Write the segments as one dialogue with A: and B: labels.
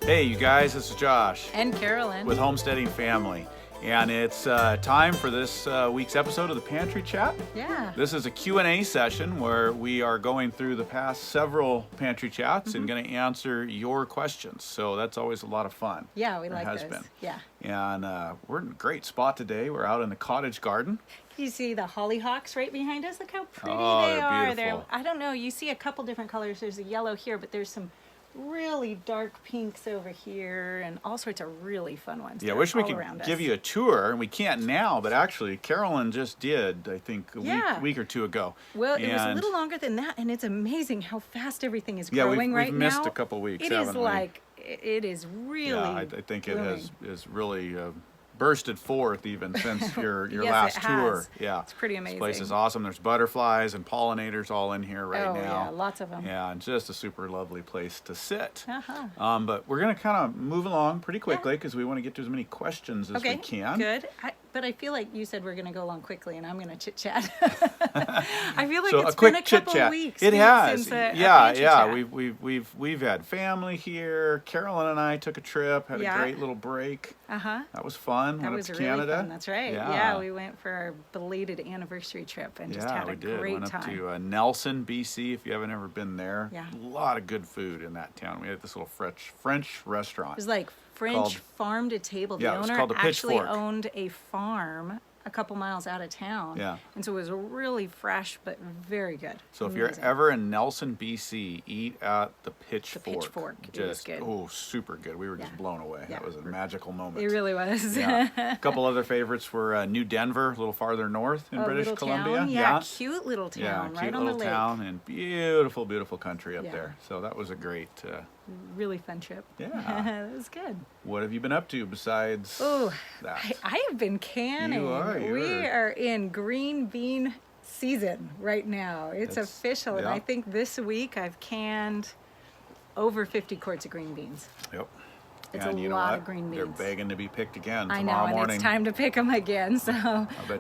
A: Hey, you guys, this is Josh.
B: And Carolyn.
A: With Homesteading Family. And it's time for this week's episode of the Pantry Chat.
B: Yeah.
A: This is a Q&A session where we are going through the past several Pantry Chats and going to answer your questions. So that's always a lot of fun.
B: Yeah, we like
A: those.
B: Been. Yeah.
A: And we're in a great spot today. We're out in the Cottage garden.
B: You see the hollyhocks right behind us? Look how pretty
A: Oh,
B: they
A: they're
B: are.
A: beautiful.
B: I don't know, you see a couple different colors. There's a yellow here, but there's some really dark pinks over here and all sorts of really fun ones.
A: Yeah, I wish we could give you a tour, and we can't now, but actually Carolyn just did, I think, a week or two ago.
B: Well, it was a little longer than that, and it's amazing how fast everything is growing right now.
A: We've missed a couple weeks, haven't we?
B: It is really
A: I think it
B: blooming.
A: has really bursted forth even since your
B: Yes,
A: last tour. Yeah,
B: it's pretty amazing.
A: This place is awesome. There's butterflies and pollinators all in here right now.
B: Yeah, lots of them.
A: Yeah, and just a super lovely place to sit.
B: Uh-huh.
A: But we're going to kind of move along pretty quickly because we want to get to as many questions as we can.
B: Good. But I feel like you said we're going to go along quickly, and I'm going to chit chat. I feel like it's been a couple weeks.
A: It has.
B: Since a
A: yeah. We've had family here. Carolyn and I took a trip, had a great little break. That was fun.
B: That was really fun. That's right. Yeah, we went for our belated anniversary trip and just had a great time.
A: We went up to Nelson, BC. If you haven't ever been there,
B: a
A: lot of good food in that town. We had this little French restaurant.
B: It was like French farm to table. The owner actually owned a farm a couple miles out of town.
A: Yeah.
B: And so it was really fresh, but very good.
A: So if you're ever in Nelson, BC, eat at the Pitchfork.
B: The Pitchfork. It was good.
A: Oh, super good. We were just blown away.
B: Yeah.
A: That was a magical moment.
B: It really was.
A: Yeah. A couple other favorites were New Denver, a little farther north in British Columbia.
B: Town. Yeah, cute little town, right on the lake.
A: Cute little town and beautiful, beautiful country up there. So that was a great...
B: really fun trip.
A: Yeah.
B: It was good.
A: What have you been up to besides that?
B: I have been canning. We are in green bean season right now. It's official. And I think this week I've canned over 50 quarts of green beans.
A: Yep.
B: It's a lot of green beans.
A: They're begging to be picked again tomorrow
B: morning.
A: morning.
B: It's time to pick them again, so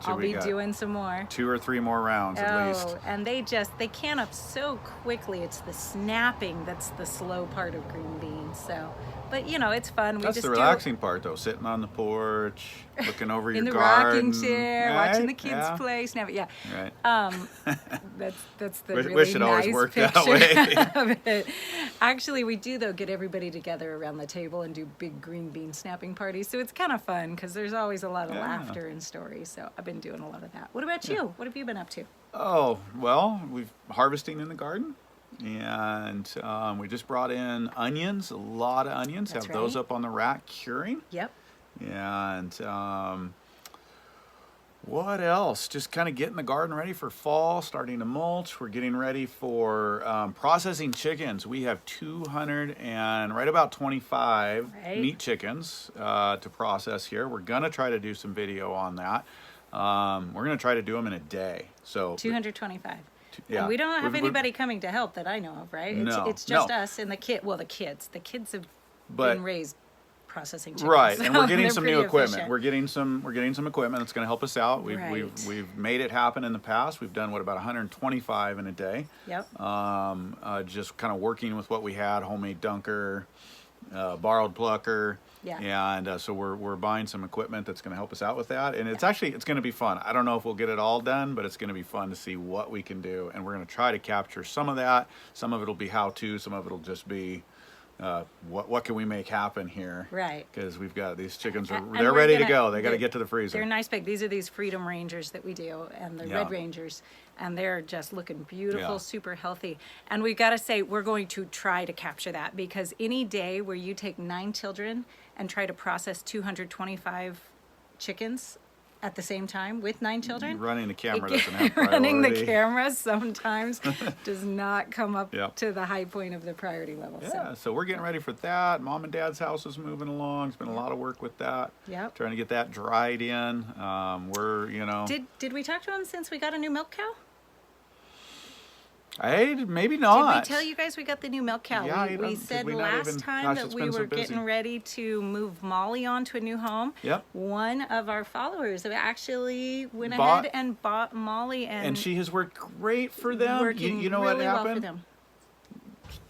B: I'll be
A: got
B: doing some more.
A: 2 or 3 more rounds at least.
B: And they can up so quickly. It's the snapping that's the slow part of green beans. So, but it's fun.
A: That's the relaxing part, though. Sitting on the porch, looking over your
B: garden. In the
A: garden.
B: rocking chair, watching the kids play. Snap it. Yeah.
A: Right.
B: That's the really
A: wish it
B: nice
A: always worked
B: picture
A: that way.
B: of it. Actually, we do, though, get everybody together around the table and do big green bean snapping parties. So it's kind of fun because there's always a lot of laughter and stories. So I've been doing a lot of that. What about you? What have you been up to?
A: Oh, well, we've harvesting in the garden. And we just brought in onions, a lot of onions.
B: That's
A: have those up on the rack curing.
B: Yep.
A: And what else? Just kind of getting the garden ready for fall, starting to mulch. We're getting ready for processing chickens. We have 200 and right about 25 meat chickens to process here. We're going to try to do some video on that. We're going to try to do them in a day. So
B: 225.
A: Yeah.
B: And we don't have anybody coming to help that I know of, right? It's just us and the kids. Well, the kids. The kids have been raised processing chickens.
A: Right, and
B: so
A: we're getting some new equipment.
B: Efficient.
A: We're getting some equipment that's going to help us out. We've made it happen in the past. We've done about 125 in a day.
B: Yep.
A: Just kind of working with what we had: homemade dunker, borrowed plucker.
B: Yeah.
A: And so we're buying some equipment that's going to help us out with that. And it's going to be fun. I don't know if we'll get it all done, but it's going to be fun to see what we can do. And we're going to try to capture some of that. Some of it will be how-to. Some of it will just be what can we make happen here.
B: Right.
A: Because we've got these chickens, they're ready to go. They got to get to the freezer.
B: They're nice big. These are these Freedom Rangers that we do, and the Red Rangers. And they're just looking beautiful, super healthy. And we've got to say, we're going to try to capture that, because any day where you take 9 children and try to process 225 chickens at the same time with 9 children.
A: Running the camera doesn't have priority.
B: Running the camera sometimes does not come up to the high point of the priority level.
A: Yeah, so we're getting ready for that. Mom and Dad's house is moving along. It's been a lot of work with that.
B: Yep.
A: Trying to get that dried in.
B: Did we talk to him since we got a new milk cow?
A: Maybe not.
B: Did we tell you guys we got the new milk cow?
A: Yeah,
B: we said last time that we were getting ready to move Molly onto a new home.
A: Yep.
B: One of our followers actually went ahead and bought Molly,
A: and she has worked great for them.
B: Working
A: you know
B: really
A: what happened?
B: Well for them.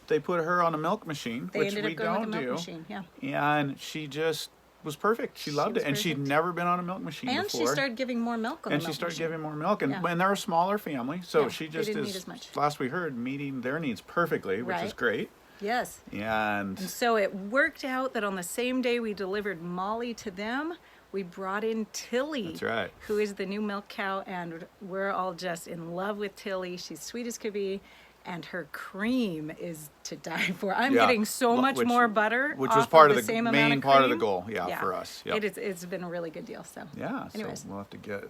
A: they put her on a milk machine,
B: They
A: which
B: ended
A: we
B: up going
A: don't
B: with a milk
A: do.
B: machine, yeah.
A: And she just was perfect. She loved
B: was
A: it. And she'd
B: perfect.
A: never been on a milk machine
B: And
A: before.
B: she started giving more milk on the
A: And
B: milk
A: she started
B: machine.
A: giving more milk. And,
B: Yeah.
A: and they're a smaller family. So
B: Yeah,
A: she
B: they
A: just
B: didn't need
A: is,
B: as much.
A: last we heard, meeting their needs perfectly, which is
B: Right.
A: great.
B: Yes.
A: And
B: And so it worked out that on the same day we delivered Molly to them, we brought in Tilly.
A: That's right.
B: Who is the new milk cow, and we're all just in love with Tilly. She's sweet as could be, and her cream is to die for. I'm
A: Yeah.
B: getting so much more butter,
A: which
B: off
A: was part
B: of
A: of the
B: same amount
A: main
B: of
A: part of the
B: cream.
A: goal. Yeah, for us. Yep.
B: It's been a really good deal. So
A: Yeah,
B: anyways.
A: so we'll have to get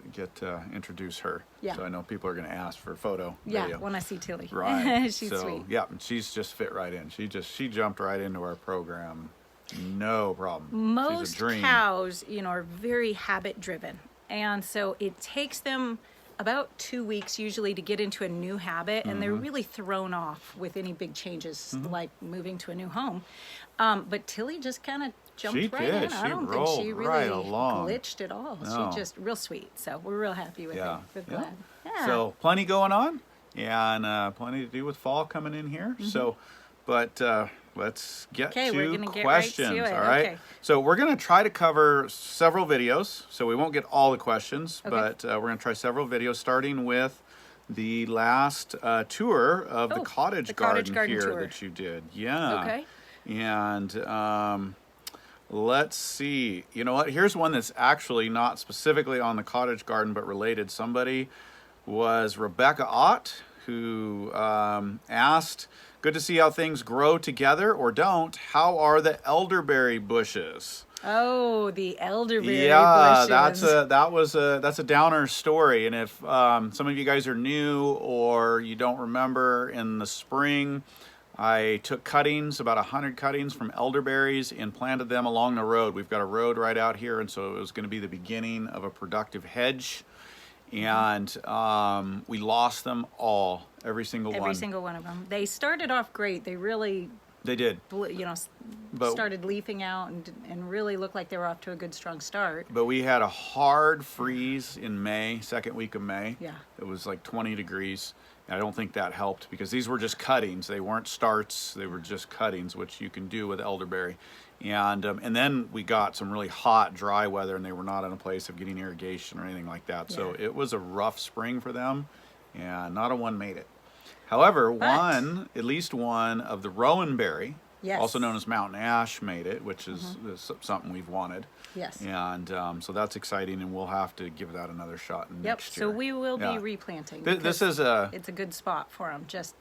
A: introduce her.
B: Yeah.
A: So I know people are going to ask for a photo.
B: Yeah,
A: video.
B: when I see Tilly.
A: Right.
B: She's
A: so,
B: sweet.
A: Yeah, and she's just fit right in. She jumped right into our program. No problem. She's a
B: Most
A: dream.
B: cows, are very habit driven. And so it takes them about 2 weeks usually to get into a new habit, and they're really thrown off with any big changes like moving to a new home. But Tilly just kind of jumped
A: She
B: right
A: did.
B: in. I
A: She
B: don't think
A: rolled
B: she really
A: right along.
B: glitched at all.
A: No.
B: She just real sweet. So we're real happy with
A: Yeah.
B: her. We're
A: Yeah.
B: glad. Yeah.
A: So plenty going on, and plenty to do with fall coming in here. So, but let's get
B: Okay, we're
A: to
B: gonna get right to
A: questions.
B: it.
A: All right.
B: Okay.
A: So we're going to try to cover several videos. So we won't get all the questions,
B: Okay.
A: but we're going to try several videos, starting with the last tour of the
B: Oh,
A: cottage
B: the
A: garden,
B: cottage garden
A: here
B: tour.
A: that you did. Yeah.
B: Okay.
A: And let's see. You know what? Here's one that's actually not specifically on the cottage garden, but related. Somebody was Rebecca Ott, who asked, good to see how things grow together or don't. How are the elderberry bushes?
B: Oh, the elderberry
A: Yeah,
B: bushes.
A: that's a downer story. And if some of you guys are new or you don't remember, in the spring, I took cuttings, about 100 cuttings from elderberries, and planted them along the road. We've got a road right out here, and so it was going to be the beginning of a productive hedge. And we lost them all, every single one.
B: Every single one of them. They started off great. They really,
A: They did. But-
B: started leafing out and really looked like they were off to a good, strong start.
A: But we had a hard freeze in May, second week of May.
B: Yeah.
A: It was like 20 degrees. And I don't think that helped because these were just cuttings. They weren't starts. They were just cuttings, which you can do with elderberry. And then we got some really hot, dry weather, and they were not in a place of getting irrigation or anything like that. So
B: Yeah.
A: it was a rough spring for them, and not a one made it. However, at least one of the rowanberry,
B: Yes.
A: also known as mountain ash, made it, which is something we've wanted.
B: Yes.
A: And so that's exciting, and we'll have to give that another shot
B: Yep.
A: next year.
B: So we will
A: Yeah.
B: be replanting.
A: This
B: because
A: is
B: it's a good spot for them. Just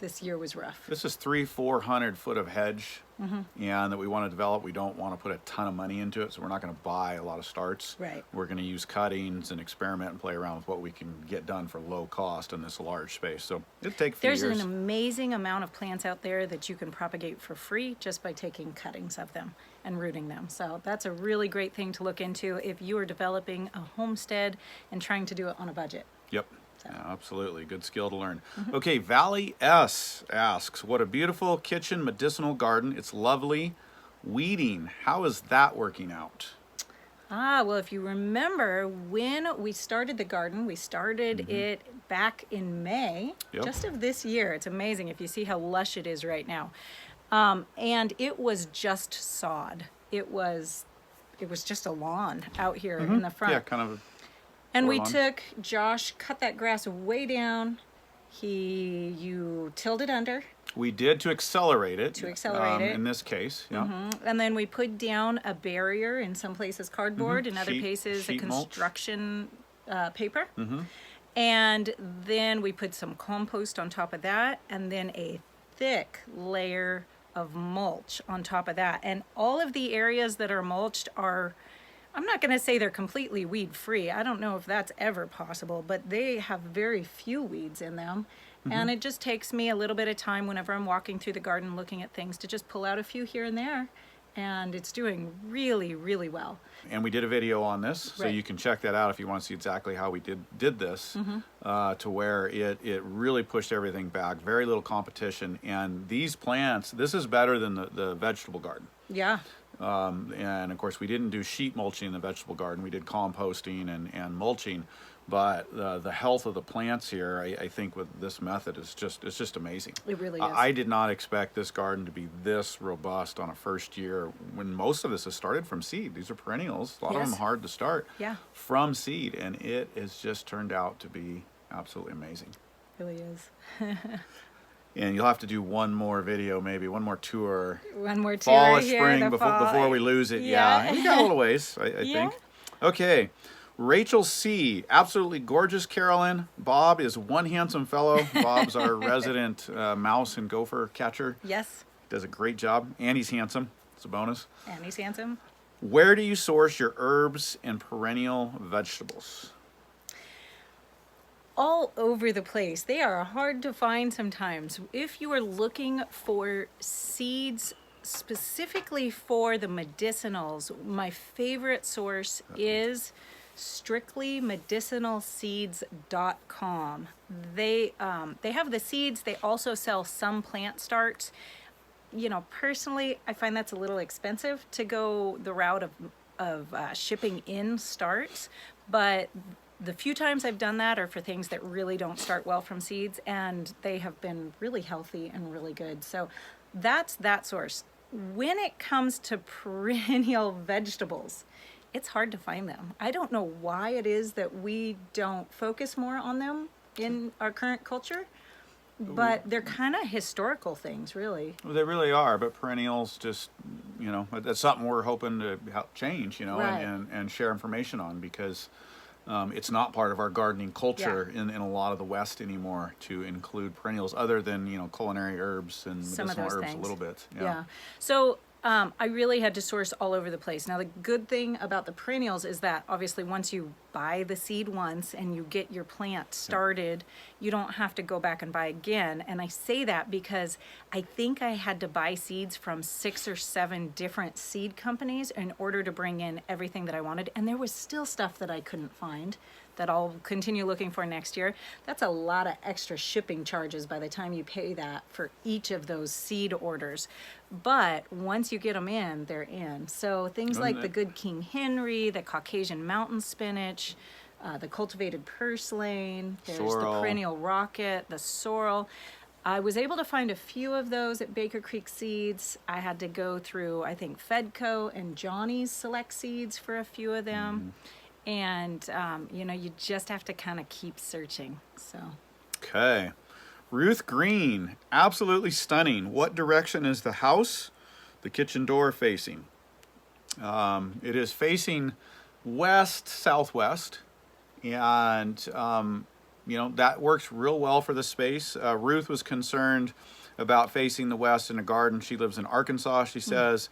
B: this year was rough.
A: 300-400 foot of hedge,
B: Mm-hmm.
A: and that we want to develop. We don't want to put a ton of money into it, so we're not going to buy a lot of starts.
B: Right.
A: We're going to use cuttings and experiment and play around with what we can get done for low cost in this large space. So it'll take a few
B: There's
A: years.
B: an amazing amount of plants out there that you can propagate for free just by taking cuttings of them and rooting them. So that's a really great thing to look into if you are developing a homestead and trying to do it on a budget.
A: Yep. Yeah, absolutely. Good skill to learn. Okay, Valley S asks, what a beautiful kitchen medicinal garden. It's lovely. Weeding, how is that working out?
B: Well, if you remember when we started the garden, we started it back in May,
A: Yep.
B: just of this year. It's amazing if you see how lush it is right now. And it was just sod. It was just a lawn out here in the front.
A: Yeah, kind of.
B: And we
A: lawn.
B: took, Josh cut that grass way down. You tilled it under.
A: We did to accelerate it.
B: To accelerate it.
A: In this case, yeah.
B: And then we put down a barrier, in some places cardboard, in other
A: Sheet-
B: places a
A: sheet mulch.
B: construction paper. And then we put some compost on top of that, and then a thick layer of mulch on top of that. And all of the areas that are mulched are, I'm not going to say they're completely weed free. I don't know if that's ever possible, but they have very few weeds in them. And it just takes me a little bit of time whenever I'm walking through the garden looking at things to just pull out a few here and there. And it's doing really, really well.
A: And we did a video on this, so
B: Right.
A: you can check that out if you want to see exactly how we did this, to where it really pushed everything back. Very little competition. And these plants, this is better than the vegetable garden.
B: Yeah.
A: And of course, we didn't do sheet mulching in the vegetable garden. We did composting and mulching. but the health of the plants here, I think with this method is it's just amazing.
B: It really is.
A: I did not expect this garden to be this robust on a first year when most of this has started from seed. These are perennials, a lot of them hard to start from seed, and it has just turned out to be absolutely amazing.
B: It really is.
A: And you'll have to do one more video, maybe one more tour.
B: One more tour
A: fall or
B: here,
A: spring before we lose it. Yeah. We got a little ways, I think. Okay. Rachel C. Absolutely gorgeous, Carolyn. Bob is one handsome fellow. Bob's our resident mouse and gopher catcher.
B: Yes.
A: Does a great job. And he's handsome. It's a bonus.
B: And he's handsome.
A: Where do you source your herbs and perennial vegetables?
B: All over the place. They are hard to find sometimes. If you are looking for seeds specifically for the medicinals, my favorite source is strictlymedicinalseeds.com. They have the seeds. They also sell some plant starts. You know, personally, I find that's a little expensive to go the route of shipping in starts, but the few times I've done that are for things that really don't start well from seeds, and they have been really healthy and really good. So that's that source. When it comes to perennial vegetables, it's hard to find them. I don't know why it is that we don't focus more on them in our current culture, but they're kind of historical things, really.
A: Well, they really are, but perennials just, you know, that's something we're hoping to help change, you know, and share information on, because it's not part of our gardening culture in a lot of the West anymore to include perennials, other than, you know, culinary herbs and medicinal herbs
B: things.
A: A little bit.
B: Yeah. So I really had to source all over the place. Now, the good thing about the perennials is that obviously once you buy the seed once and you get your plant started, you don't have to go back and buy again. And I say that because I think I had to buy seeds from 6 or 7 different seed companies in order to bring in everything that I wanted. And there was still stuff that I couldn't find that I'll continue looking for next year. That's a lot of extra shipping charges by the time you pay that for each of those seed orders. But once you get them in, they're in. So things like the good King Henry, the Caucasian mountain spinach, the cultivated purslane, there's the perennial rocket, the sorrel. I was able to find a few of those at Baker Creek Seeds. I had to go through, I think, Fedco and Johnny's Select Seeds for a few of them. And, you know, you just have to kind of keep searching. So.
A: Okay. Ruth Green, absolutely stunning. What direction is the house, the kitchen door facing? It is facing west, southwest. And, you know, that works real well for the space. Ruth was concerned about facing the west in a garden. She lives in Arkansas, she says,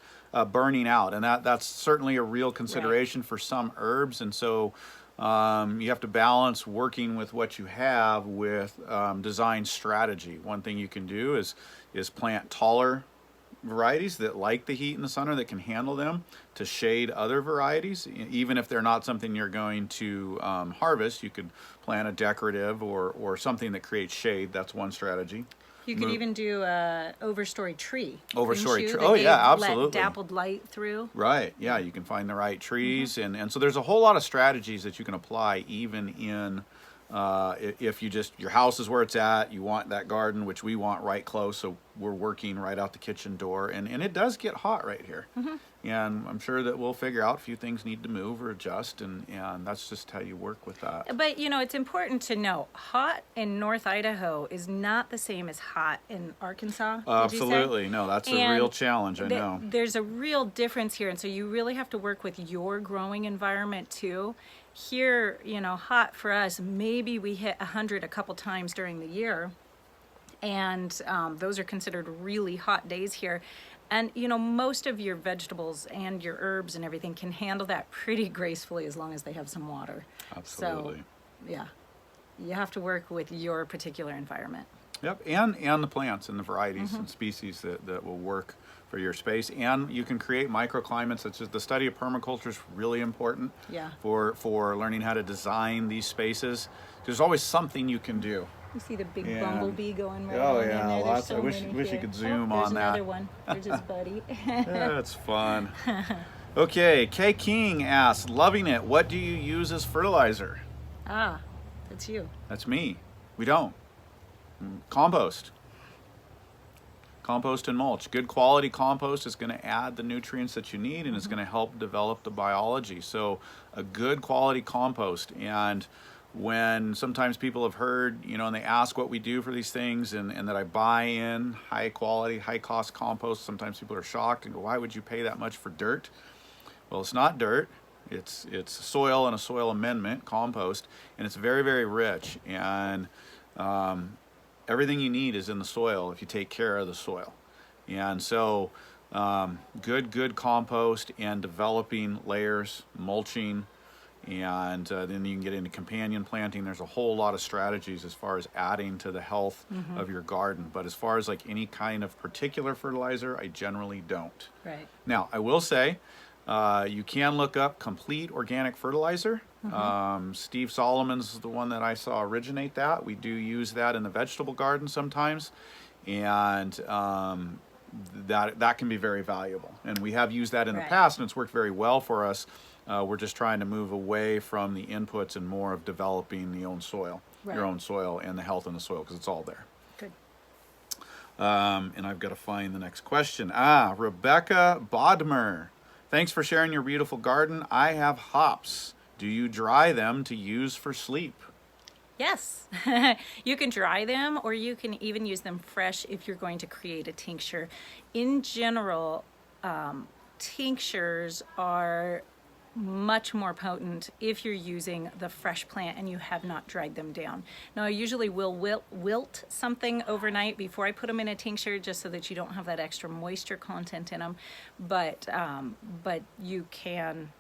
A: burning out. And that's certainly a real consideration for some herbs. And so you have to balance working with what you have with design strategy. One thing you can do is plant taller varieties that like the heat and the sun, or that can handle them, to shade other varieties. Even if they're not something you're going to harvest, you could plant a decorative or something that creates shade. That's one strategy.
B: You could even do a overstory tree.
A: Overstory tree. Oh yeah, absolutely.
B: Let dappled light through.
A: Right. Yeah, you can find the right trees, and so there's a whole lot of strategies that you can apply, even in if you just, your house is where it's at, you want that garden, which we want right close, so we're working right out the kitchen door, and it does get hot right here. And I'm sure that we'll figure out a few things need to move or adjust, and that's just how you work with that.
B: But, you know, it's important to know, hot in North Idaho is not the same as hot in Arkansas.
A: Absolutely. No, that's a real challenge, I know.
B: There's a real difference here, and so you really have to work with your growing environment too. Here, you know, hot for us, maybe we hit 100 a couple times during the year, and those are considered really hot days here. And, you know, most of your vegetables and your herbs and everything can handle that pretty gracefully as long as they have some water.
A: Absolutely.
B: So, yeah, you have to work with your particular environment.
A: Yep, and the plants and the varieties and species that will work for your space. And you can create microclimates. That's just, the study of permaculture is really important for learning how to design these spaces. There's always something you can do.
B: You see the big bumblebee going right
A: on
B: in there.
A: Lots. I wish you could zoom on that.
B: There's another one. There's his buddy.
A: That's fun. Okay, Kay King asks, loving it. What do you use as fertilizer?
B: That's you.
A: That's me. We don't. Compost. Compost and mulch. Good quality compost is going to add the nutrients that you need, and it's going to help develop the biology. So a good quality compost. And when sometimes people have heard, and they ask what we do for these things, and that I buy in high quality, high cost compost, sometimes people are shocked and go, why would you pay that much for dirt? Well, it's not dirt. It's soil and a soil amendment compost, and it's very, very rich. And everything you need is in the soil if you take care of the soil. And so good compost and developing layers, mulching, and then you can get into companion planting. There's a whole lot of strategies as far as adding to the health of your garden. But as far as like any kind of particular fertilizer, I generally don't.
B: Right.
A: Now, I will say, you can look up complete organic fertilizer. Steve Solomon's is the one that I saw originate that. We do use that in the vegetable garden sometimes, and that can be very valuable. And we have used that in the past, and it's worked very well for us. We're just trying to move away from the inputs and more of developing your own soil and the health in the soil, because it's all there.
B: Good.
A: And I've got to find the next question. Rebecca Bodmer. Thanks for sharing your beautiful garden. I have hops. Do you dry them to use for sleep?
B: Yes. You can dry them, or you can even use them fresh if you're going to create a tincture. In general, tinctures are much more potent if you're using the fresh plant and you have not dried them down. Now, I usually will wilt something overnight before I put them in a tincture, just so that you don't have that extra moisture content in them. But you can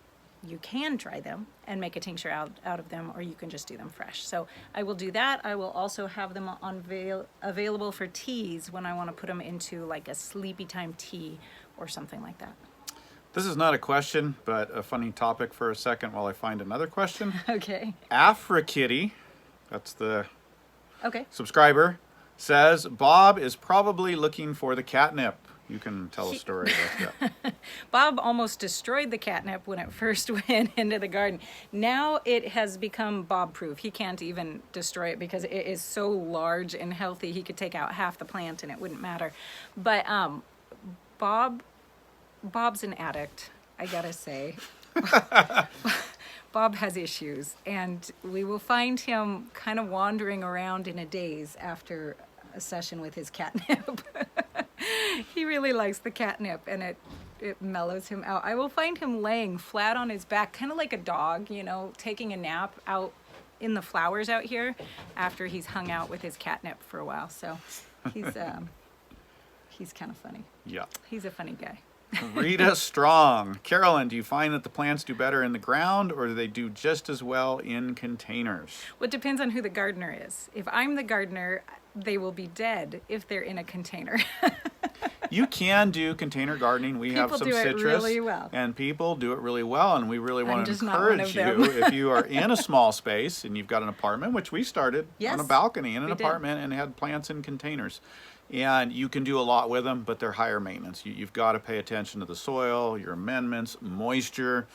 B: dry them and make a tincture out of them, or you can just do them fresh. So I will do that. I will also have them available for teas when I want to put them into like a sleepy time tea or something like that.
A: This is not a question, but a funny topic for a second while I find another question.
B: Okay.
A: AfriKitty, that's the
B: Okay.
A: subscriber, says Bob is probably looking for the catnip. You can tell a story about that.
B: Bob almost destroyed the catnip when it first went into the garden. Now it has become Bob-proof. He can't even destroy it because it is so large and healthy. He could take out half the plant and it wouldn't matter. But Bob's an addict, I gotta say. Bob has issues, and we will find him kind of wandering around in a daze after a session with his catnip. He really likes the catnip, and it mellows him out. I will find him laying flat on his back, kind of like a dog, taking a nap out in the flowers out here after he's hung out with his catnip for a while. So he's kind of funny.
A: Yeah.
B: He's a funny guy.
A: Rita Strong. Carolyn, do you find that the plants do better in the ground, or do they do just as well in containers?
B: Well, it depends on who the gardener is. If I'm the gardener, they will be dead if they're in a container.
A: You can do container gardening. We have some
B: People do it
A: citrus,
B: really well.
A: and people do it really well, and we really want to
B: just not one
A: encourage
B: of them.
A: you, if you are in a small space and you've got an apartment, which we started on a
B: Yes,
A: balcony in an
B: we did.
A: apartment and had plants in containers. And you can do a lot with them, but they're higher maintenance. You've got to pay attention to the soil, your amendments, moisture.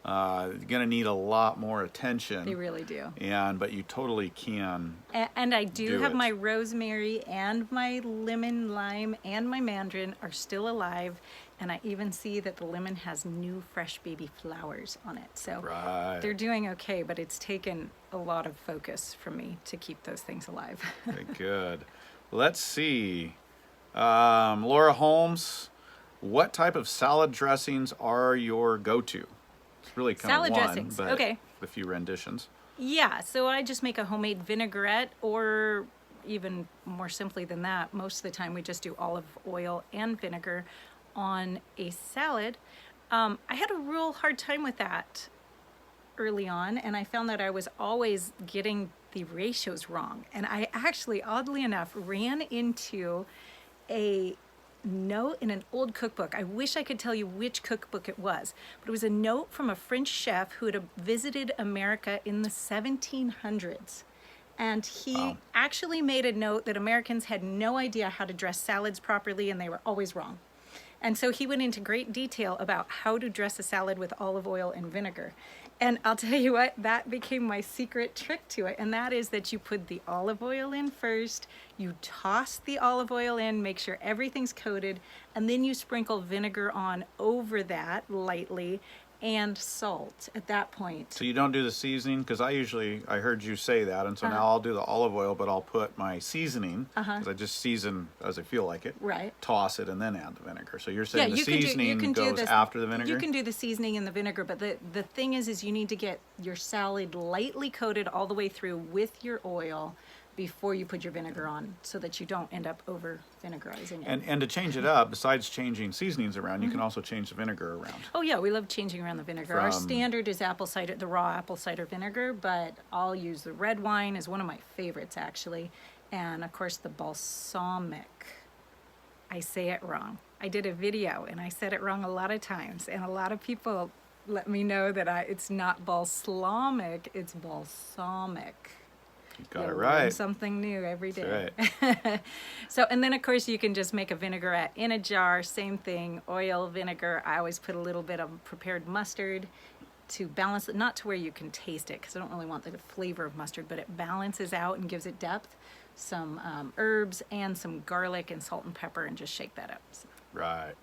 A: You're going to need a lot more attention.
B: They really do.
A: But you totally can.
B: And I do have
A: it.
B: my rosemary and my lemon, lime, and my mandarin are still alive. And I even see that the lemon has new fresh baby flowers on it. So they're doing okay, but it's taken a lot of focus from me to keep those things alive.
A: Very good. Let's see. Laura Holmes, what type of salad dressings are your go-to? It's really kind
B: Salad
A: of one,
B: dressings,
A: but
B: okay.
A: a few renditions.
B: Yeah, so I just make a homemade vinaigrette, or even more simply than that, most of the time we just do olive oil and vinegar on a salad. I had a real hard time with that early on, and I found that I was always getting the ratios wrong. And I actually, oddly enough, ran into a note in an old cookbook. I wish I could tell you which cookbook it was, but it was a note from a French chef who had visited America in the 1700s. And he actually made a note that Americans had no idea how to dress salads properly, and they were always wrong. And so he went into great detail about how to dress a salad with olive oil and vinegar. And I'll tell you what, that became my secret trick to it. And that is that you put the olive oil in first, you toss the olive oil in, make sure everything's coated, and then you sprinkle vinegar on over that lightly and salt at that point.
A: So you don't do the seasoning? Because I heard you say that, and so now I'll do the olive oil, but I'll put my seasoning, because I just season as I feel like it,
B: Right.
A: toss it, and then add the vinegar. So you're saying the
B: you
A: seasoning
B: can do
A: goes
B: this,
A: after the vinegar?
B: You can do the seasoning and the vinegar, but the thing is you need to get your salad lightly coated all the way through with your oil before you put your vinegar on, so that you don't end up over vinegarizing it.
A: And to change it up, besides changing seasonings around, you can also change the vinegar around.
B: Oh yeah, we love changing around the vinegar. Our standard is apple cider, the raw apple cider vinegar, but I'll use the red wine is one of my favorites actually. And of course the balsamic. I say it wrong. I did a video and I said it wrong a lot of times, and a lot of people let me know that it's not balsamic, it's balsamic.
A: You got it right.
B: Learn something new every day.
A: That's right.
B: So, and then of course you can just make a vinaigrette in a jar, same thing, oil, vinegar. I always put a little bit of prepared mustard to balance it, not to where you can taste it, because I don't really want the flavor of mustard, but it balances out and gives it depth. Some herbs and some garlic and salt and pepper, and just shake that up. So.
A: Right.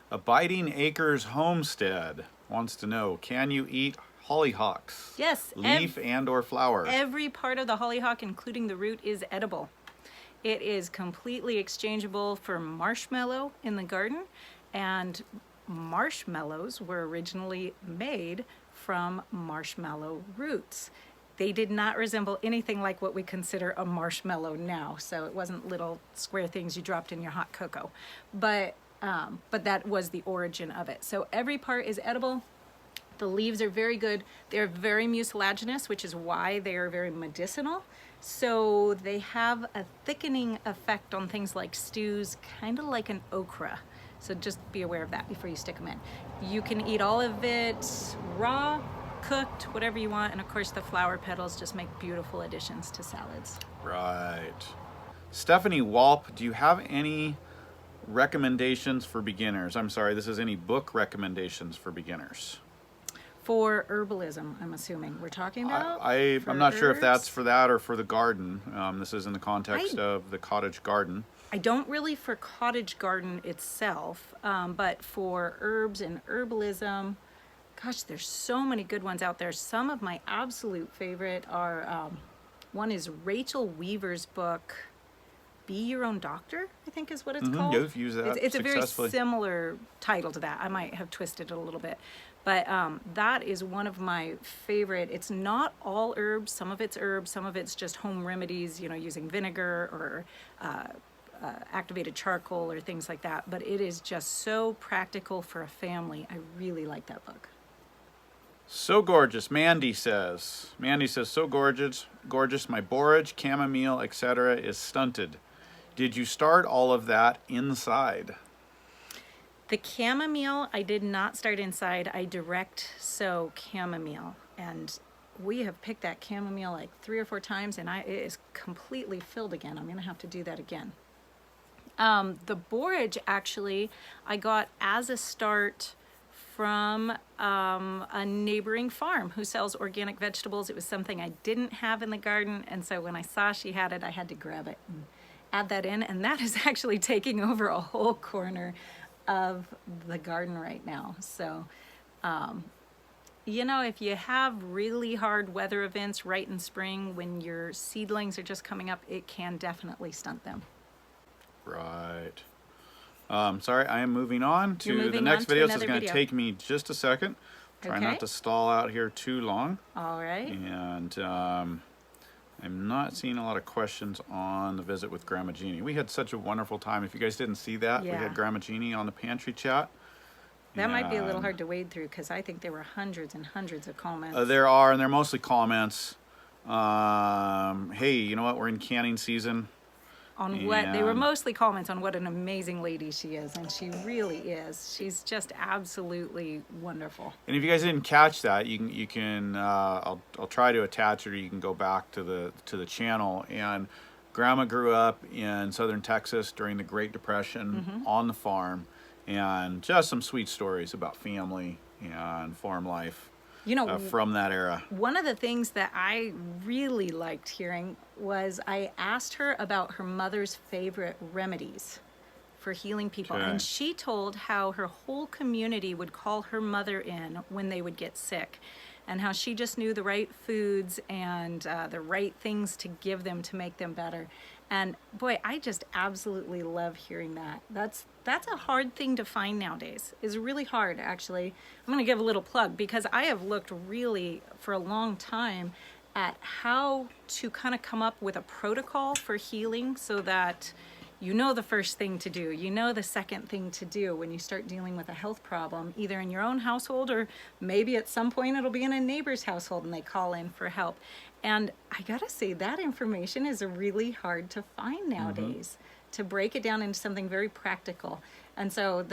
A: Abiding Acres Homestead wants to know, can you eat hollyhocks?
B: Yes.
A: Leaf and or flower.
B: Every part of the hollyhock, including the root, is edible. It is completely exchangeable for marshmallow in the garden, and marshmallows were originally made from marshmallow roots. They did not resemble anything like what we consider a marshmallow now, so it wasn't little square things you dropped in your hot cocoa, but that was the origin of it. So every part is edible. The leaves are very good. They're very mucilaginous, which is why they are very medicinal. So they have a thickening effect on things like stews, kind of like an okra. So just be aware of that before you stick them in. You can eat all of it raw, cooked, whatever you want. And of course the flower petals just make beautiful additions to salads.
A: Right. Stephanie Walp, do you have any recommendations for beginners? I'm sorry, this is any book recommendations for beginners?
B: For herbalism, I'm assuming we're talking about?
A: I'm not sure if that's for that or for the garden. This is in the context of the cottage garden.
B: I don't really for cottage garden itself, but for herbs and herbalism, gosh, there's so many good ones out there. Some of my absolute favorite are, one is Rachel Weaver's book, Be Your Own Doctor, I think is what it's called.
A: You've used that
B: It's a very
A: successfully.
B: Similar title to that. I might have twisted it a little bit. But that is one of my favorite. It's not all herbs. Some of it's herbs. Some of it's just home remedies, you know, using vinegar or activated charcoal or things like that. But it is just so practical for a family. I really like that book.
A: So gorgeous, Mandy says. So gorgeous, my borage, chamomile, etc. is stunted. Did you start all of that inside?
B: The chamomile, I did not start inside. I direct sow chamomile, and we have picked that chamomile like 3 or 4 times, and it is completely filled again. I'm gonna have to do that again. The borage, actually, I got as a start from a neighboring farm who sells organic vegetables. It was something I didn't have in the garden, and so when I saw she had it, I had to grab it and add that in, and that is actually taking over a whole corner of the garden right now. So you know, if you have really hard weather events right in spring when your seedlings are just coming up, it can definitely stunt them.
A: Right. Sorry, I am moving on to the next
B: to
A: video, so it's
B: another
A: going to
B: video.
A: take me just a second. Try not
B: Okay.
A: to stall out here too long.
B: All right.
A: And I'm not seeing a lot of questions on the visit with Grandma Jeannie. We had such a wonderful time. If you guys didn't see that, we
B: Yeah.
A: had Grandma Jeannie on the Pantry Chat.
B: That might be a little hard to wade through because I think there were hundreds and hundreds of comments.
A: There are, and they're mostly comments. Hey, you know what? We're in canning season.
B: On what they were mostly comments on what an amazing lady she is, and she really is. She's just absolutely wonderful.
A: And if you guys didn't catch that, you can I'll try to attach it, or you can go back to the channel. And Grandma grew up in southern Texas during the Great Depression on the farm, and just some sweet stories about family and farm life. from that era.
B: One of the things that I really liked hearing was I asked her about her mother's favorite remedies for healing people.
A: Okay.
B: And she told how her whole community would call her mother in when they would get sick, and how she just knew the right foods and the right things to give them to make them better. And boy, I just absolutely love hearing that. That's a hard thing to find nowadays. It's really hard, actually. I'm going to give a little plug because I have looked really for a long time at how to kind of come up with a protocol for healing so that you know the first thing to do, you know the second thing to do when you start dealing with a health problem, either in your own household or maybe at some point it'll be in a neighbor's household and they call in for help. And I gotta say, that information is really hard to find nowadays, to break it down into something very practical. And so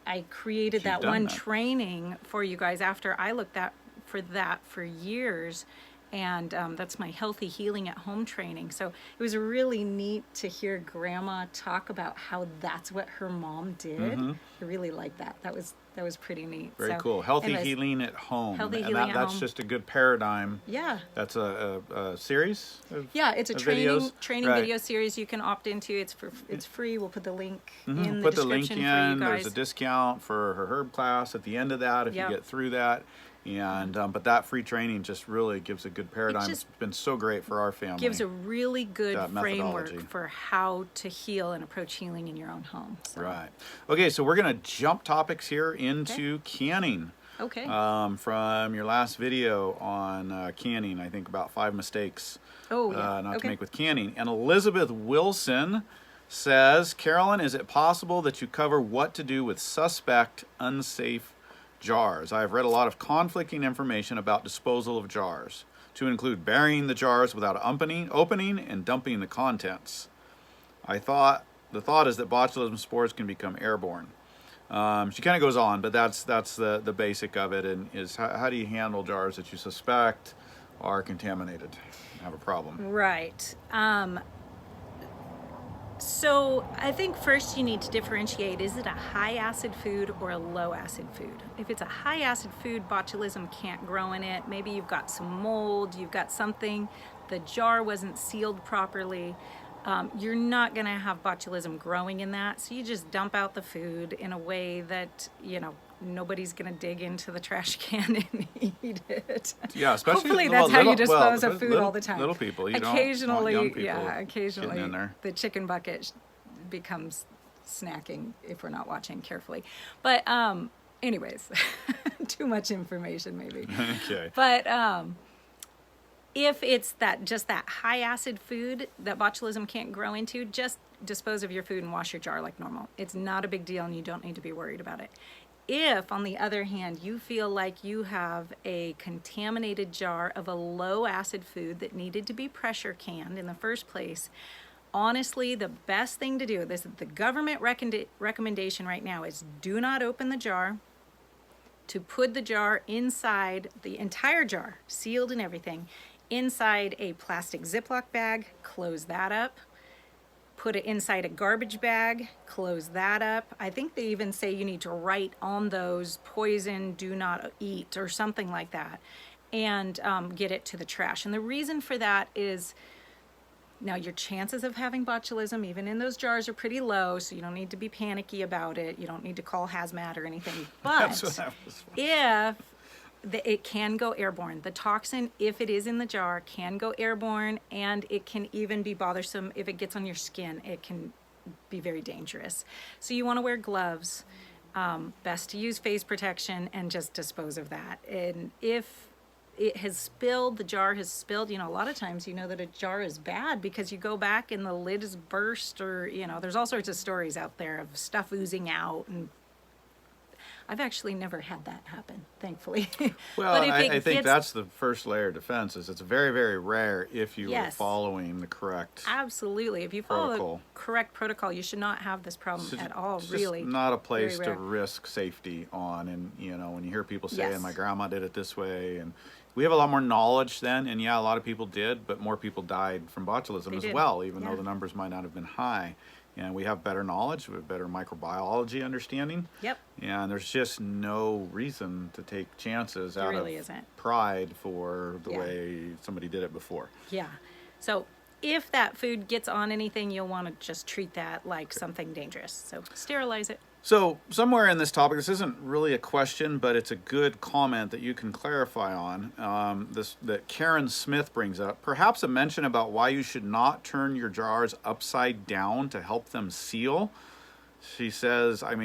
B: I created that one training for you guys after I looked for that for years. And that's my Healthy Healing at Home training. So it was really neat to hear Grandma talk about how that's what her mom did. I really liked that. That was pretty neat.
A: Very cool. Healthy Healing at Home.
B: Healthy Healing at
A: that's
B: Home.
A: just a good paradigm.
B: Yeah.
A: That's a series?
B: It's a
A: training
B: video series you can opt into. It's free. We'll put the link in the
A: Put the link
B: description for you
A: in.
B: guys.
A: There's a discount for her herb class at the end of that if you get through that. And but that free training just really gives a good paradigm. It's been so great for our family.
B: Gives a really good
A: methodology.
B: framework for how to heal and approach healing in your own home. So.
A: Right. Okay, so we're going to jump topics here into canning.
B: Okay.
A: From your last video on canning, I think about 5 mistakes not to make with canning. And Elizabeth Wilson says, Carolyn, is it possible that you cover what to do with suspect unsafe jars? I have read a lot of conflicting information about disposal of jars, to include burying the jars without opening and dumping the contents. The thought is that botulism spores can become airborne. She kind of goes on, but that's the basic of it, and is how do you handle jars that you suspect are contaminated, have a problem?
B: Right. So I think first you need to differentiate, is it a high acid food or a low acid food? If it's a high acid food, botulism can't grow in it. Maybe you've got some mold, you've got something, the jar wasn't sealed properly. You're not going to have botulism growing in that. So you just dump out the food in a way that, nobody's going to dig into the trash can and eat it.
A: Yeah, especially
B: hopefully that's how you dispose of food all the time.
A: Little people,
B: occasionally,
A: don't want young people
B: occasionally
A: in there.
B: The chicken bucket becomes snacking if we're not watching carefully. But anyways, too much information maybe.
A: Okay.
B: But if it's just that high acid food that botulism can't grow into, just dispose of your food and wash your jar like normal. It's not a big deal and you don't need to be worried about it. If, on the other hand, you feel like you have a contaminated jar of a low acid food that needed to be pressure canned in the first place, honestly, the best thing to do, this is the government recommendation right now, is do not open the jar, to put the jar inside, the entire jar, sealed and everything, inside a plastic Ziploc bag, close that up. Put it inside a garbage bag, close that up. I think they even say you need to write on those poison, do not eat, or something like that, and get it to the trash. And the reason for that is, now your chances of having botulism, even in those jars, are pretty low, so you don't need to be panicky about it. You don't need to call hazmat or anything. But if it can go airborne. The toxin, if it is in the jar, can go airborne, and it can even be bothersome if it gets on your skin. It can be very dangerous. So you want to wear gloves. Best to use face protection and just dispose of that. And if it has spilled, the jar has spilled, a lot of times you know that a jar is bad because you go back and the lid is burst, or, there's all sorts of stories out there of stuff oozing out, and I've actually never had that happen, thankfully.
A: Well, but I think that's the first layer of defense, is it's very, very rare if you are following the correct
B: Absolutely. If you follow the correct protocol, you should not have this problem at all, really.
A: It's not a place to risk safety on. And, when you hear people say, my grandma did it this way, and we have a lot more knowledge then, and a lot of people did, but more people died from botulism as well, even though the numbers might not have been high. and we have better knowledge, we have better microbiology understanding.
B: Yep.
A: And there's just no reason to take chances
B: There
A: out
B: really
A: of
B: isn't.
A: pride for the
B: Yeah.
A: way somebody did it before.
B: Yeah. So if that food gets on anything, you'll want to just treat that like something dangerous. So sterilize it.
A: So somewhere in this topic, this isn't really a question, but it's a good comment that you can clarify on. That Karen Smith brings up, perhaps a mention about why you should not turn your jars upside down to help them seal. She says, I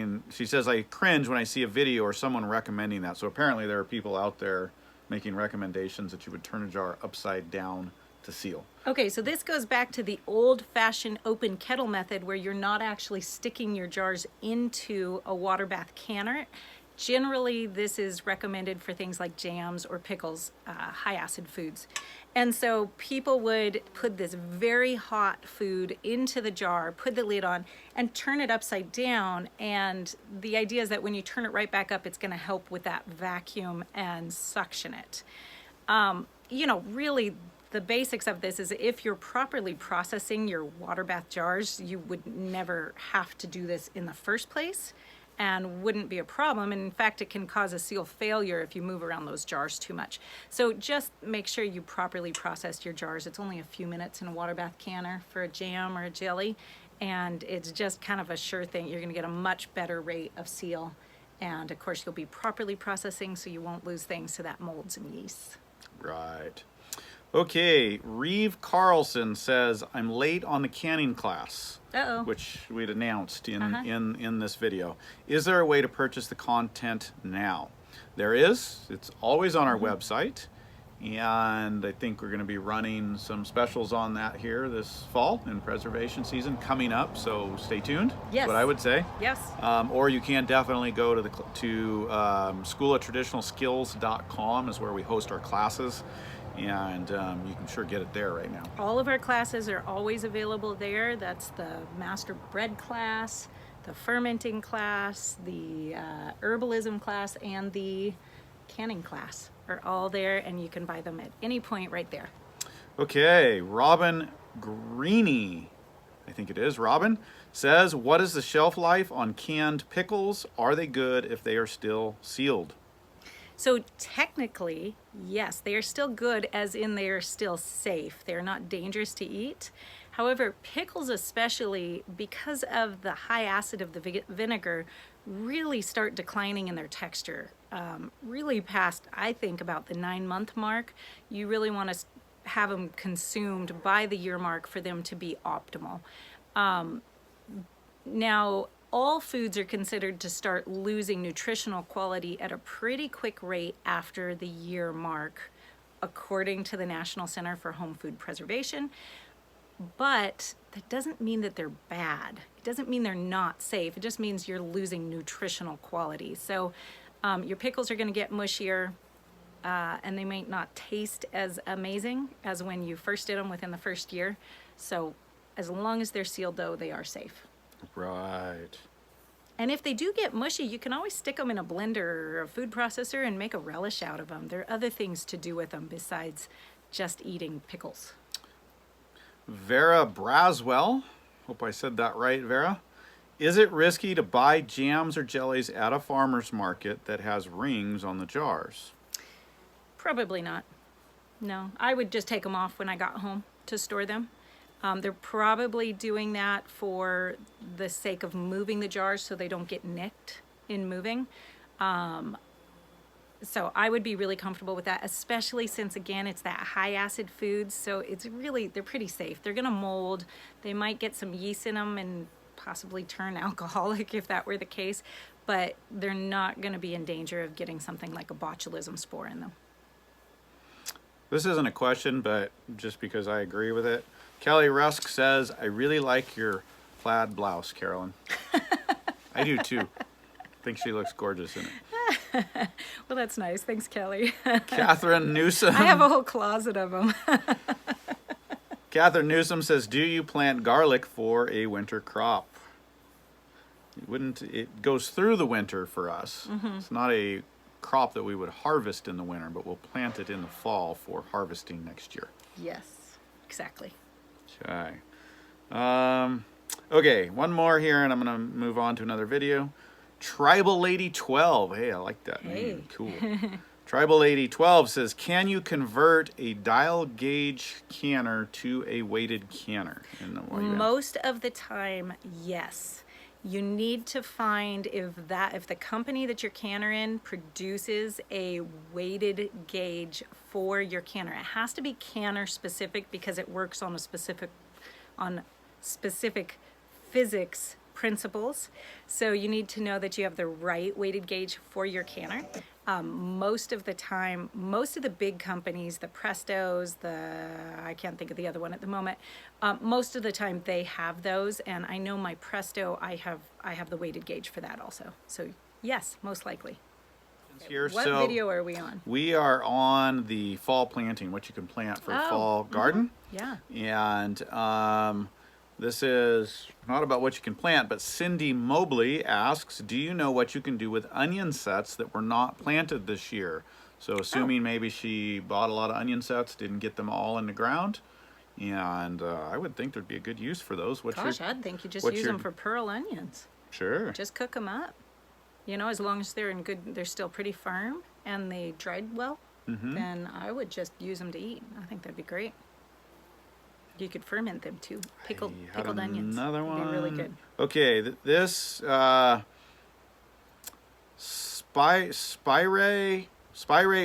A: cringe when I see a video or someone recommending that. So apparently there are people out there making recommendations that you would turn a jar upside down to seal.
B: Okay, so this goes back to the old-fashioned open kettle method where you're not actually sticking your jars into a water bath canner. Generally, this is recommended for things like jams or pickles, high acid foods. And so people would put this very hot food into the jar, put the lid on, and turn it upside down. And the idea is that when you turn it right back up, it's going to help with that vacuum and suction it. Really, the basics of this is if you're properly processing your water bath jars, you would never have to do this in the first place and wouldn't be a problem. And in fact, it can cause a seal failure if you move around those jars too much. So just make sure you properly process your jars. It's only a few minutes in a water bath canner for a jam or a jelly, and it's just kind of a sure thing. You're gonna get a much better rate of seal. And of course, you'll be properly processing so you won't lose things to that molds and yeast.
A: Right. Okay, Reeve Carlson says, I'm late on the canning class,
B: Uh-oh.
A: which we'd announced in this video. Is there a way to purchase the content now? There is. It's always on our website. And I think we're going to be running some specials on that here this fall in preservation season coming up. So stay tuned.
B: Yes.
A: That's what I would say.
B: Yes.
A: Or you can definitely go to schooloftraditionalskills.com is where we host our classes. And you can sure get it there right now.
B: All of our classes are always available there. That's the master bread class, the fermenting class, the herbalism class, and the canning class are all there, and you can buy them at any point right there.
A: Okay, Robin Greeny, I think it is, Robin, says, what is the shelf life on canned pickles? Are they good if they are still sealed?
B: So technically, yes, they are still good, as in they are still safe. They're not dangerous to eat. However, pickles especially, because of the high acid of the vinegar, really start declining in their texture. Really past, I think, about the 9-month mark. You really want to have them consumed by the year mark for them to be optimal. Now, all foods are considered to start losing nutritional quality at a pretty quick rate after the year mark, according to the National Center for Home Food Preservation. But that doesn't mean that they're bad. It doesn't mean they're not safe. It just means you're losing nutritional quality. So your pickles are going to get mushier, and they might not taste as amazing as when you first did them within the first year. So as long as they're sealed, though, they are safe.
A: Right.
B: And if they do get mushy, you can always stick them in a blender or a food processor and make a relish out of them. There are other things to do with them besides just eating pickles.
A: Vera Braswell, hope I said that right, Vera. Is it risky to buy jams or jellies at a farmer's market that has rings on the jars?
B: Probably not. No, I would just take them off when I got home to store them. They're probably doing that for the sake of moving the jars so they don't get nicked in moving. So I would be really comfortable with that, especially since, again, it's that high acid food. So it's really, they're pretty safe. They're going to mold. They might get some yeast in them and possibly turn alcoholic if that were the case, but they're not going to be in danger of getting something like a botulism spore in them.
A: This isn't a question, but just because I agree with it. Kelly Rusk says, I really like your plaid blouse, Carolyn. I do too. I think she looks gorgeous in it.
B: Well, that's nice. Thanks, Kelly.
A: Catherine Newsom.
B: I have a whole closet of them.
A: Catherine Newsom says, do you plant garlic for a winter crop? It goes through the winter for us. Mm-hmm. It's not a crop that we would harvest in the winter, but we'll plant it in the fall for harvesting next year.
B: Yes, exactly.
A: Okay. Okay, one more here, and I'm gonna move on to another video. Tribal Lady 12. Hey, I like that name. Cool. Tribal Lady 12 says, can you convert a dial gauge canner to a weighted canner?
B: Most of the time, yes. You need to find if the company that your canner in produces a weighted gauge for your canner. It has to be canner specific because it works on specific physics principles. So you need to know that you have the right weighted gauge for your canner. Most of the time, most of the big companies, the Prestos, I can't think of the other one at the moment, most of the time they have those, and I know my Presto, I have the weighted gauge for that also. So yes, most likely.
A: Here,
B: what
A: so
B: video are we on?
A: We are on the fall planting, what you can plant for fall garden.
B: Yeah.
A: And this is not about what you can plant, but Cindy Mobley asks, do you know what you can do with onion sets that were not planted this year? So assuming maybe she bought a lot of onion sets, didn't get them all in the ground, and I would think there'd be a good use for those.
B: I'd think you just use them for pearl onions.
A: Sure.
B: Just cook them up. You know, as long as they're still pretty firm and they dried well, then I would just use them to eat. I think that'd be great. You could ferment them too. Pickled onions.
A: Another one.
B: Would be really good.
A: Okay, this Spire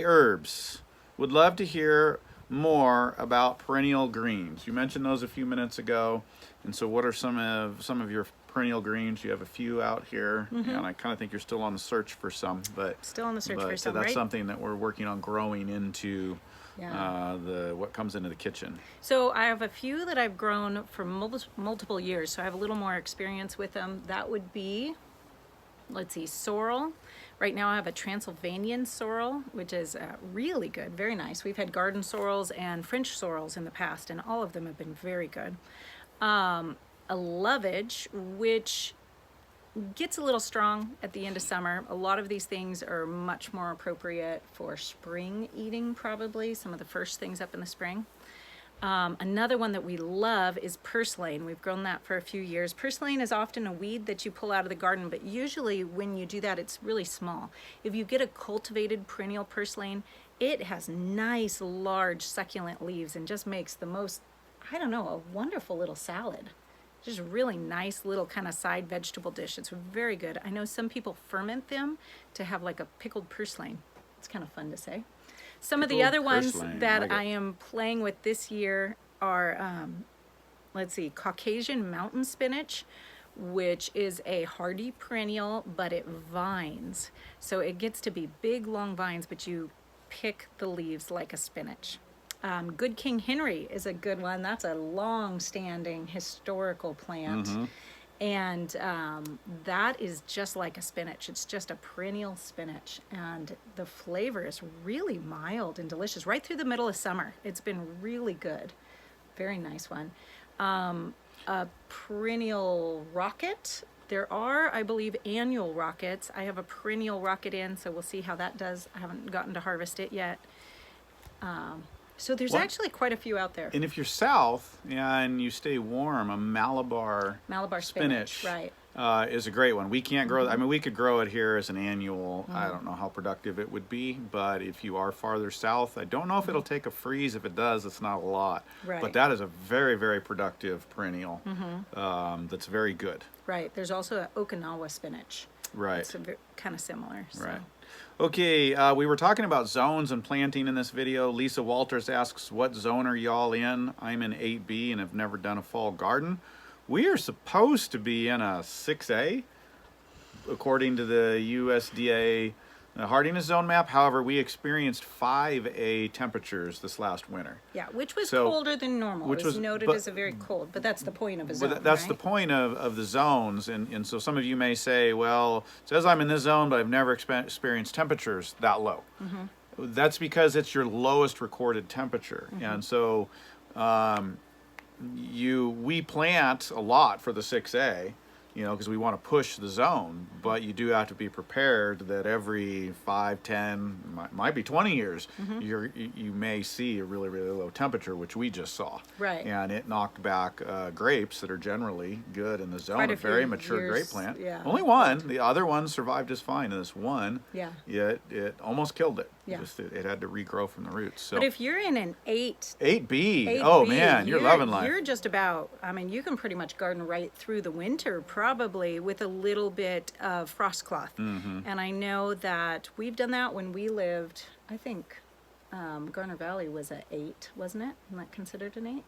A: Herbs would love to hear more about perennial greens. You mentioned those a few minutes ago, and so what are some of your perennial greens? You have a few out here, and I kind of think you're still on the search for some, but
B: still on the search for some.
A: So that's
B: right?
A: something that we're working on growing into. What comes into the kitchen.
B: So I have a few that I've grown for multiple years, so I have a little more experience with them. That would be, let's see, sorrel. Right now I have a Transylvanian sorrel, which is really good, very nice. We've had garden sorrels and French sorrels in the past, and all of them have been very good. A lovage, which gets a little strong at the end of summer. A lot of these things are much more appropriate for spring eating, probably some of the first things up in the spring. Another one that we love is purslane. We've grown that for a few years. Purslane is often a weed that you pull out of the garden, but usually when you do that, it's really small. If you get a cultivated perennial purslane, it has nice, large, succulent leaves and just makes the most, I don't know, a wonderful little salad. Just a really nice little kind of side vegetable dish. It's very good. I know some people ferment them to have like a pickled purslane. It's kind of fun to say. Some of the other ones that I am playing with this year are, let's see, Caucasian mountain spinach, which is a hardy perennial, but it vines. So it gets to be big, long vines, but you pick the leaves like a spinach. Good King Henry is a good one. That's a long-standing historical plant. And that is just like a spinach. It's just a perennial spinach. And the flavor is really mild and delicious right through the middle of summer. It's been really good. Very nice one. A perennial rocket. There are, I believe, annual rockets. I have a perennial rocket in, so we'll see how that does. I haven't gotten to harvest it yet. So there's actually quite a few out there.
A: And if you're south and you stay warm, a Malabar spinach
B: right.
A: Is a great one. We can't grow, I mean, we could grow it here as an annual. I don't know how productive it would be, but if you are farther south, I don't know if it'll take a freeze. If it does, it's not a lot.
B: Right.
A: But that is a very, very productive perennial that's very good.
B: Right. There's also an Okinawa spinach.
A: Right.
B: It's kind of similar. So.
A: Right. Okay, we were talking about zones and planting in this video. Lisa Walters asks, what zone are y'all in? I'm in 8B and have never done a fall garden. We are supposed to be in a 6A, according to the USDA hardiness zone map. However, we experienced 5A temperatures this last winter.
B: Yeah, which was colder than normal. It was noted as a very cold, but that's the point of a zone,
A: that's the point of the zones. And so some of you may say, well, it says I'm in this zone, but I've never experienced temperatures that low. That's because it's your lowest recorded temperature. And so we plant a lot for the 6A. because we want to push the zone, but you do have to be prepared that every 5, 10, might be 20 years, you may see a really, really low temperature, which we just saw.
B: Right.
A: And it knocked back grapes that are generally good in the zone,
B: Quite
A: a
B: a few
A: very mature
B: years,
A: grape plant.
B: yeah.
A: Only one. The other one survived just fine. And this one,
B: Yeah.
A: it almost killed it.
B: Yeah.
A: Just it had to regrow from the roots. So
B: But if you're in an
A: 8B, oh man, you're loving life.
B: You're just about, you can pretty much garden right through the winter, probably with a little bit of frost cloth. And I know that we've done that when we lived, I think Garner Valley was a 8, wasn't it? Isn't that considered an 8?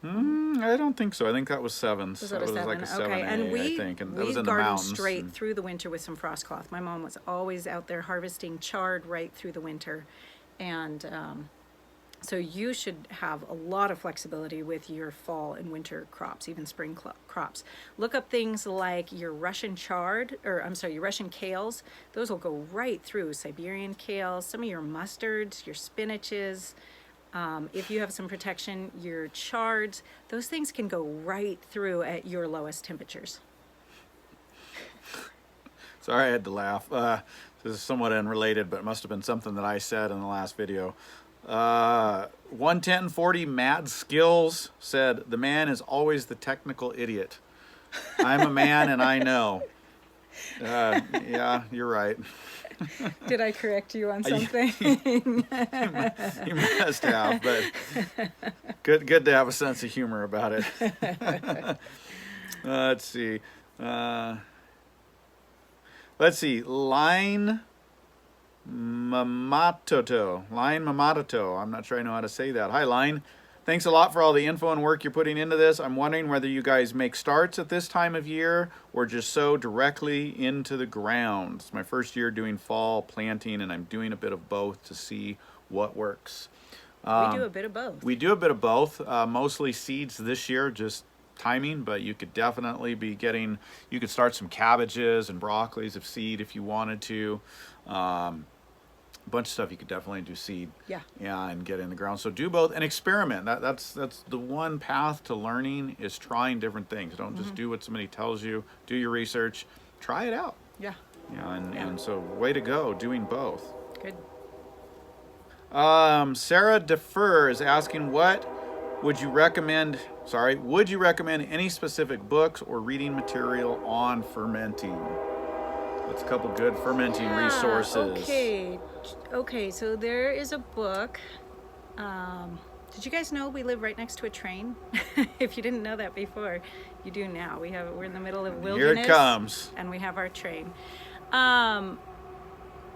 A: I don't think so. I think that was 7.
B: Was it a 7?
A: Like a 7A,
B: Okay, and
A: I think. And that
B: we
A: was in the
B: gardened
A: mountains.
B: straight through the winter with some frost cloth. My mom was always out there harvesting chard right through the winter. And so you should have a lot of flexibility with your fall and winter crops, even spring crops. Look up things like your Russian chard, your Russian kales. Those will go right through. Siberian kales, some of your mustards, your spinaches. If you have some protection, your chards, those things can go right through at your lowest temperatures.
A: Sorry, I had to laugh. This is somewhat unrelated, but it must have been something that I said in the last video. 11040 Mad Skills said, "The man is always the technical idiot. I'm a man and I know." Yeah, you're right.
B: Did I correct you on something?
A: You must have, but good to have a sense of humor about it. Let's see. Line Mamatoto. I'm not sure I know how to say that. Hi, Line. Thanks a lot for all the info and work you're putting into this. I'm wondering whether you guys make starts at this time of year or just sow directly into the ground. It's my first year doing fall planting, and I'm doing a bit of both to see what works.
B: We do a bit of both.
A: We do a bit of both. Mostly seeds this year, just timing, but you could definitely be getting, you could start some cabbages and broccolis of seed if you wanted to. A bunch of stuff you could definitely do seed, and get in the ground. So do both and experiment. That's the one path to learning, is trying different things. Don't just do what somebody tells you. Do your research, try it out. And so way to go doing both.
B: Good.
A: Sarah Defer is asking, would you recommend any specific books or reading material on fermenting? That's a couple good fermenting resources.
B: Okay, so there is a book. Did you guys know we live right next to a train? If you didn't know that before, you do now. We're in the middle of wilderness.
A: Here it comes.
B: And we have our train.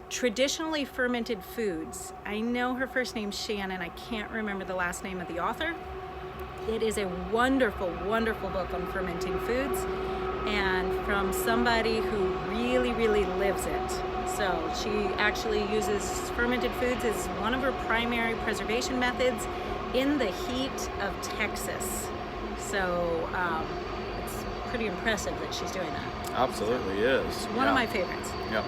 B: Traditionally fermented foods. I know her first name's Shannon. I can't remember the last name of the author. It is a wonderful, wonderful book on fermenting foods, and from somebody who really, really lives it. So she actually uses fermented foods as one of her primary preservation methods in the heat of Texas. So it's pretty impressive that she's doing that.
A: Absolutely is.
B: One of my favorites.
A: Yep.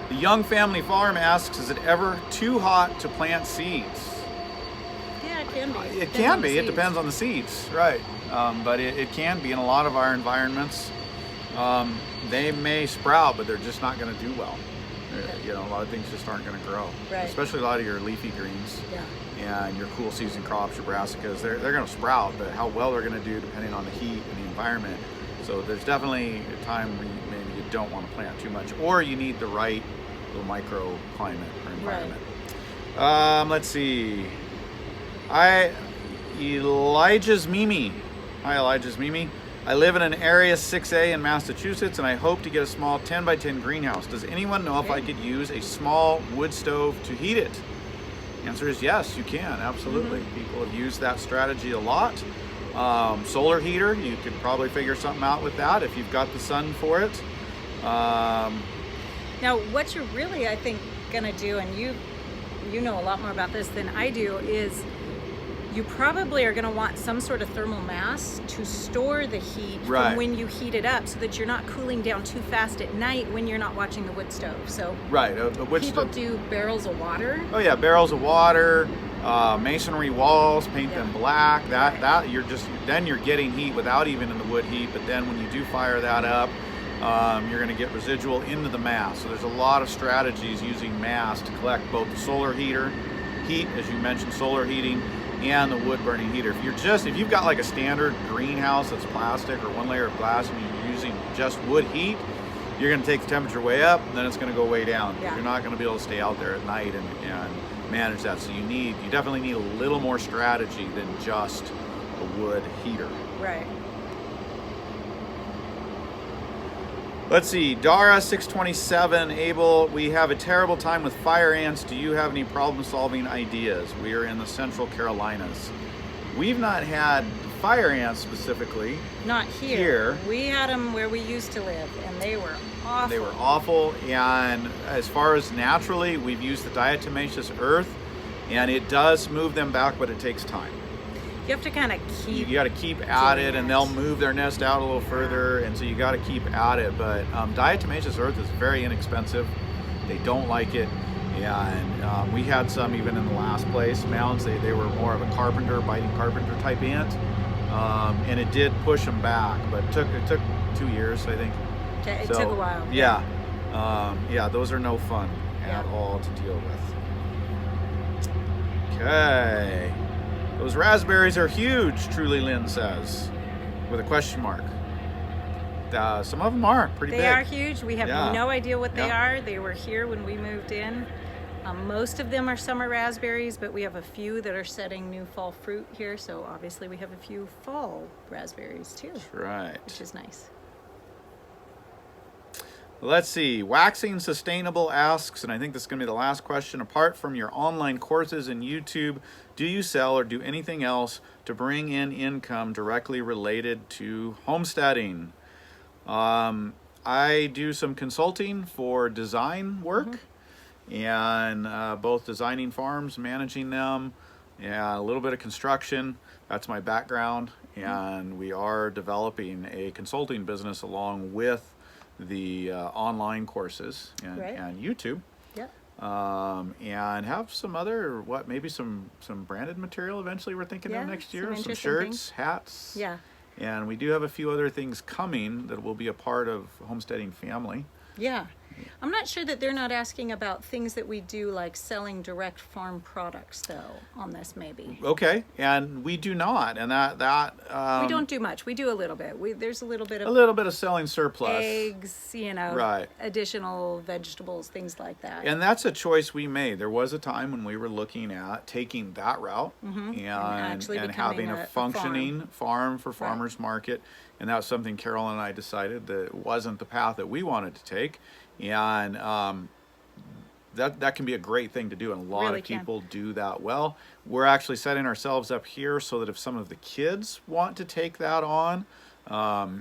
A: The Young Family Farm asks, is it ever too hot to plant seeds?
B: Yeah, it can be.
A: It can be. It depends on the seeds, right? But it can be in a lot of our environments. They may sprout, but they're just not going to do well. A lot of things just aren't going to grow.
B: Right.
A: Especially a lot of your leafy greens. And your cool season crops, your brassicas, they're going to sprout, but how well they're going to do depending on the heat and the environment. So there's definitely a time when maybe you don't want to plant too much, or you need the right little microclimate or environment. Right. Let's see. Elijah's Mimi. Hi, Elijah's Mimi. I live in an area 6A in Massachusetts, and I hope to get a small 10 by 10 greenhouse. Does anyone know if I could use a small wood stove to heat it? The answer is yes, you can, absolutely. People have used that strategy a lot. Solar heater, you could probably figure something out with that if you've got the sun for it.
B: Now, what you're really, I think, gonna do, and you know a lot more about this than I do, is you probably are going to want some sort of thermal mass to store the heat from when you heat it up, so that you're not cooling down too fast at night when you're not watching the wood stove. So
A: a wood
B: people
A: stove.
B: do barrels of water.
A: Oh yeah, barrels of water. masonry walls, paint them
B: Yeah.
A: black.
B: Right.
A: That you're getting heat without even in the wood heat. But then when you do fire that up, you're going to get residual into the mass. So there's a lot of strategies using mass to collect both the solar heat, as you mentioned, solar heating, and the wood burning heater. If you've got like a standard greenhouse that's plastic or one layer of glass and you're using just wood heat, you're going to take the temperature way up, and then it's going to go way down.
B: Yeah.
A: You're not going to be able to stay out there at night and manage that. So you definitely need a little more strategy than just a wood heater.
B: Right.
A: Let's see, Dara 627, Abel, we have a terrible time with fire ants. Do you have any problem solving ideas? We are in the Central Carolinas. We've not had fire ants specifically.
B: Not here. We had them where we used to live, and they were awful.
A: They were awful, and as far as naturally, we've used the diatomaceous earth, and it does move them back, but it takes time.
B: You have to kind of keep.
A: You got to keep at it,
B: doing
A: and
B: it.
A: they'll move their nest out a little further, and so you got to keep at it. But diatomaceous earth is very inexpensive. They don't like it, and we had some even in the last place. Mounds, they were more of a biting carpenter type ant, and it did push them back, but it took 2 years, I think.
B: It took a while.
A: Yeah, those are no fun at
B: Yeah.
A: all to deal with. Okay. Those raspberries are huge, Truly Lynn says, with a question mark. Some of them are pretty big.
B: They are huge. We have
A: Yeah.
B: no idea what they
A: Yep.
B: are. They were here when we moved in. Most of them are summer raspberries, but we have a few that are setting new fall fruit here. So obviously we have a few fall raspberries too,
A: Right.
B: which is nice.
A: Let's see. Waxing Sustainable asks, and I think this is going to be the last question. Apart from your online courses and YouTube, do you sell or do anything else to bring in income directly related to homesteading? I do some consulting for design work, and both designing farms, managing them, and a little bit of construction. That's my background, and we are developing a consulting business along with the online courses and YouTube,
B: Yep.
A: and have some other maybe some branded material eventually we're thinking
B: Yeah,
A: of next
B: some
A: year, some
B: interesting
A: shirts,
B: things.
A: hats,
B: Yeah.
A: and we do have a few other things coming that will be a part of Homesteading Family.
B: Yeah. I'm not sure that they're not asking about things that we do, like selling direct farm products, though, on this maybe.
A: Okay, and we do not, and that
B: We don't do much. We do a little bit. There's a little bit
A: a
B: of
A: little bit of selling surplus.
B: eggs,
A: Right.
B: additional vegetables, things like that.
A: And that's a choice we made. There was a time when we were looking at taking that route
B: actually
A: and
B: becoming
A: having
B: a
A: a functioning farm for
B: Right.
A: farmers market. And that was something Carolyn and I decided that wasn't the path that we wanted to take. And that can be a great thing to do, and a lot
B: Really
A: of
B: can.
A: people do that well. We're actually setting ourselves up here so that if some of the kids want to take that on,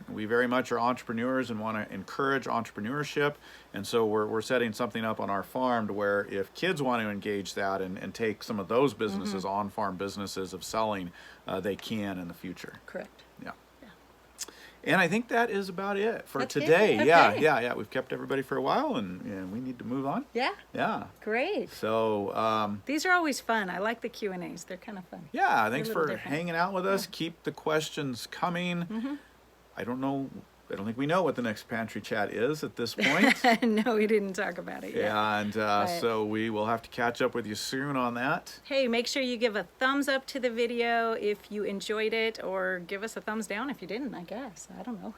A: we very much are entrepreneurs and want to encourage entrepreneurship, and so we're setting something up on our farm to where if kids want to engage that and take some of those businesses, on-farm businesses of selling, they can in the future.
B: Correct.
A: Yeah. And I think that is about it for
B: That's it?
A: today.
B: Okay.
A: Yeah. We've kept everybody for a while, and we need to move on.
B: Yeah.
A: Yeah.
B: Great.
A: So,
B: These are always fun. I like the Q&As. They're kind of fun.
A: yeah, thanks
B: little
A: for
B: different.
A: hanging out with us. Keep the questions coming. I don't think we know what the next Pantry Chat is at this point.
B: No, we didn't talk about it yet.
A: And
B: Right.
A: so we will have to catch up with you soon on that.
B: Hey, make sure you give a thumbs up to the video if you enjoyed it, or give us a thumbs down if you didn't, I guess. I don't know.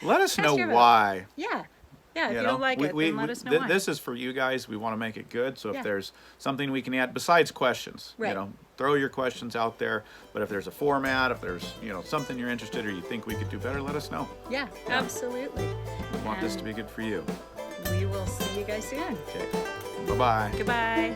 A: Let us know
B: your vote.
A: why.
B: Yeah. Yeah, if you
A: know,
B: don't like it, then let us know why.
A: This is for you guys. We want to make it good. So
B: Yeah.
A: if there's something we can add besides questions,
B: Right.
A: throw your questions out there. But if there's a format, if there's something you're interested or you think we could do better, let us know.
B: Yeah, absolutely.
A: We want this to be good for you.
B: We will see you guys soon.
A: Okay. Bye-bye.
B: Goodbye.